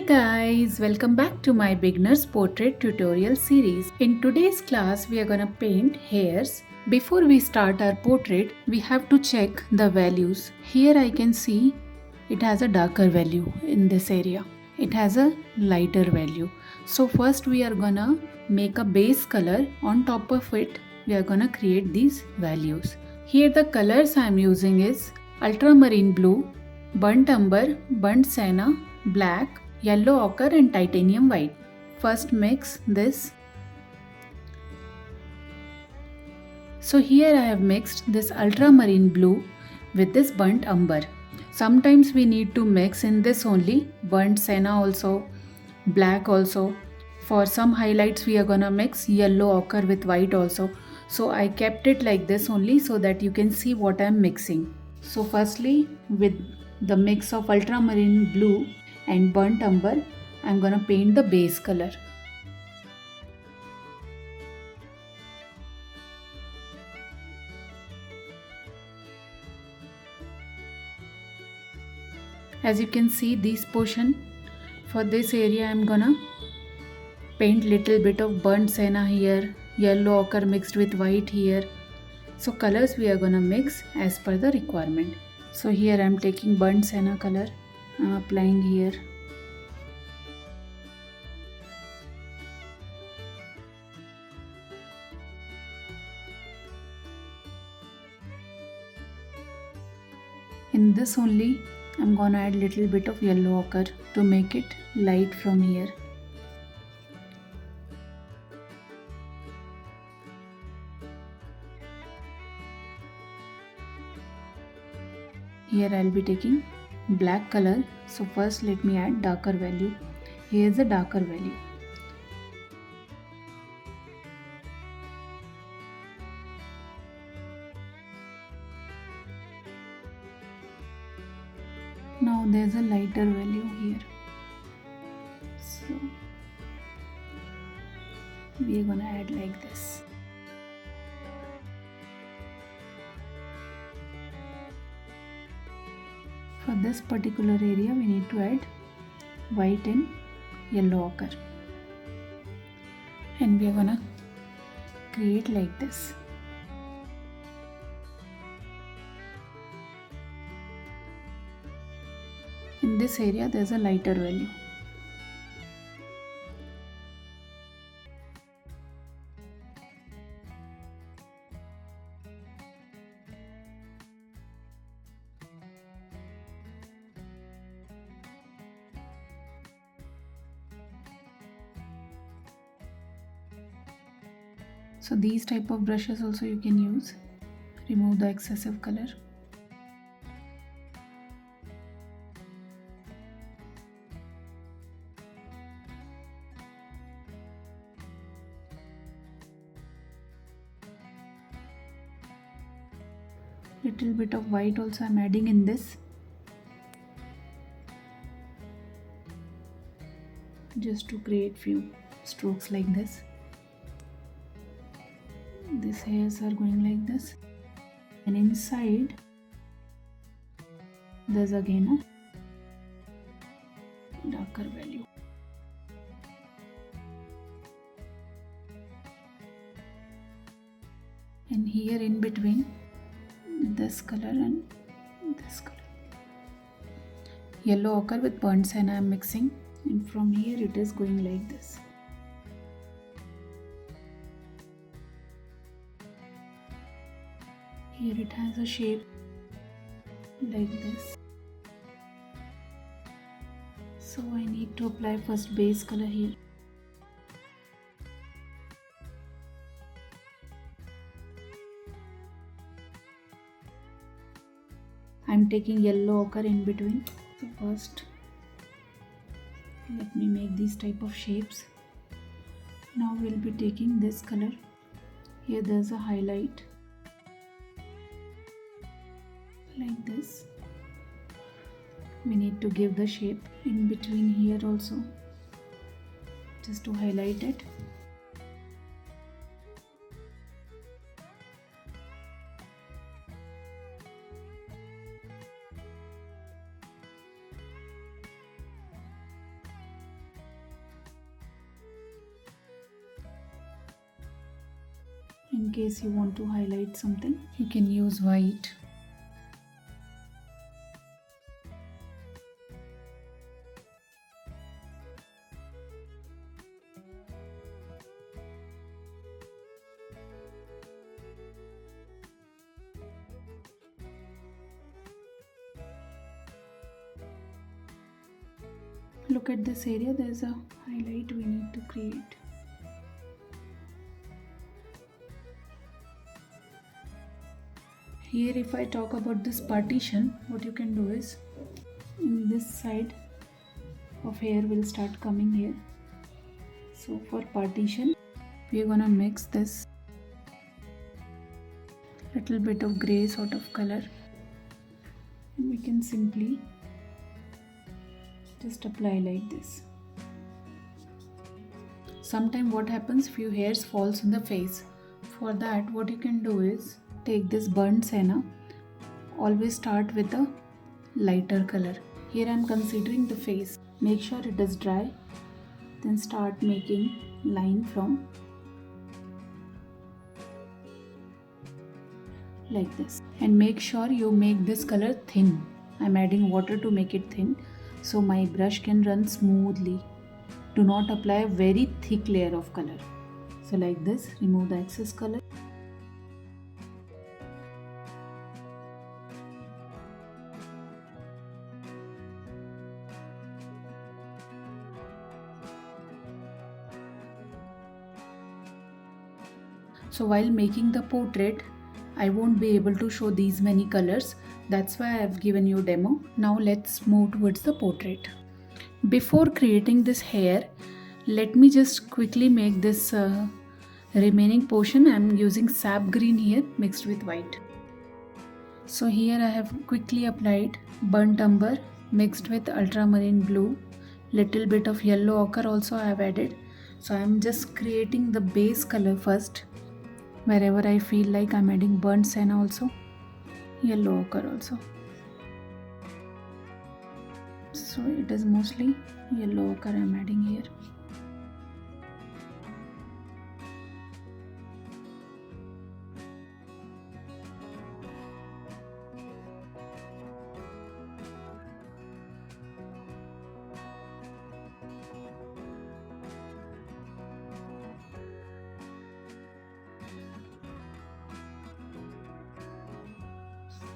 Guys, welcome back to my beginner's portrait tutorial series. In today's class, we are gonna paint hairs. Before we start our portrait, we have to check the values. Here I can see it has a darker value in this area. It has a lighter value. So first we are gonna make a base color. On top of it, we are gonna create these values. Here the colors I am using is ultramarine blue, burnt umber, burnt sienna, black, yellow ochre and titanium white. First mix this. So here I have mixed this ultramarine blue with this burnt umber. Sometimes we need to mix in this only, burnt sienna also, black also. For some highlights we are gonna mix yellow ochre with white also. So I kept it like this only so that you can see what I am mixing. So firstly, with the mix of ultramarine blue and burnt umber, I'm gonna paint the base color. As you can see, this portion, for this area I'm gonna paint little bit of burnt sienna here, yellow ochre mixed with white here. So colors we are gonna mix as per the requirement. So here I'm taking burnt sienna color, I'm applying here. In this only I'm gonna add little bit of yellow ochre to make it light from here. Here I'll be taking black color. So first let me add darker value. Here is the darker value. Now there's a lighter value here. So we are gonna add like this. For this particular area we need to add white and yellow ochre. And we are gonna create like this. In this area there's a lighter value. So these type of brushes also you can use. Remove the excessive color. Little bit of white also I'm adding in this. Just to create few strokes like this. These hairs are going like this. And inside there's again a darker value. And here in between this color and this color. Yellow ochre with burnt sienna I am mixing, and from here it is going like this. Here it has a shape like this. So I need to apply first base color here. I'm taking yellow ochre in between. So first let me make these type of shapes. Now we'll be taking this color. Here there's a highlight like this. We need to give the shape in between here also, just to highlight it. In case you want to highlight something, you can use white. Look at this area, there's a highlight we need to create. Here if I talk about this partition, what you can do is, in this side of hair will start coming here. So for partition, we are gonna mix this little bit of grey sort of color, and we can simply just apply like this. Sometime what happens, few hairs falls on the face. For that, what you can do is take this burnt senna. Always start with a lighter color. Here I am considering the face. Make sure it is dry. Then start making line from like this. And make sure you make this color thin. I am adding water to make it thin, so my brush can run smoothly. Do not apply a very thick layer of color. So like this, remove the excess color. So while making the portrait, I won't be able to show these many colors. That's why I have given you demo. Now let's move towards the portrait. Before creating this hair, let me just quickly make this remaining portion. I'm using sap green here mixed with white. So here I have quickly applied burnt umber mixed with ultramarine blue. Little bit of yellow ochre also I have added. So I'm just creating the base color first. Wherever I feel like I'm adding burnt senna also, yellow ochre also. So it is mostly yellow ochre I'm adding here.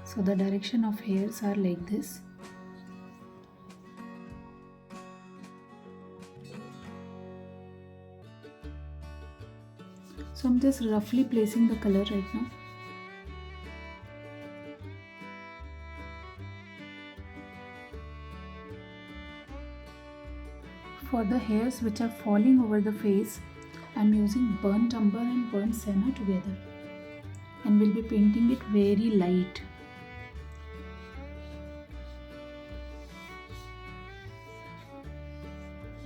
So the direction of hairs are like this. So I'm just roughly placing the color right now. For the hairs which are falling over the face, I'm using burnt umber and burnt senna together, and will be painting it very light.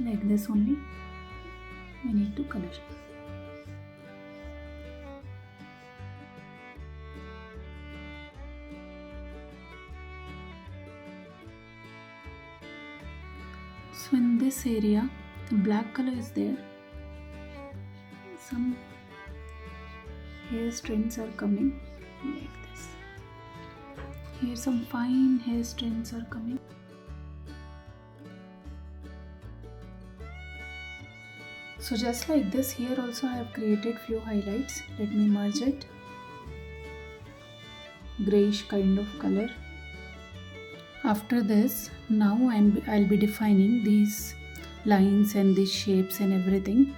Like this only we need to color. So in this area, the black color is there. Some hair strands are coming like this. Here some fine hair strands are coming. So just like this, here also I have created few highlights. Let me merge it. Grayish kind of color. After this, now I'll be defining these lines and these shapes and everything.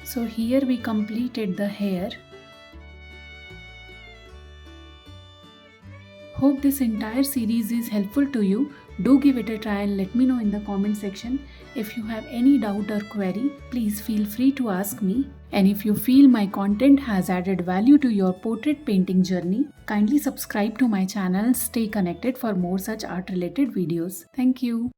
So here we completed the hair. Hope this entire series is helpful to you. Do give it a try and let me know in the comment section. If you have any doubt or query, please feel free to ask me. And if you feel my content has added value to your portrait painting journey, kindly subscribe to my channel and stay connected for more such art related videos. Thank you.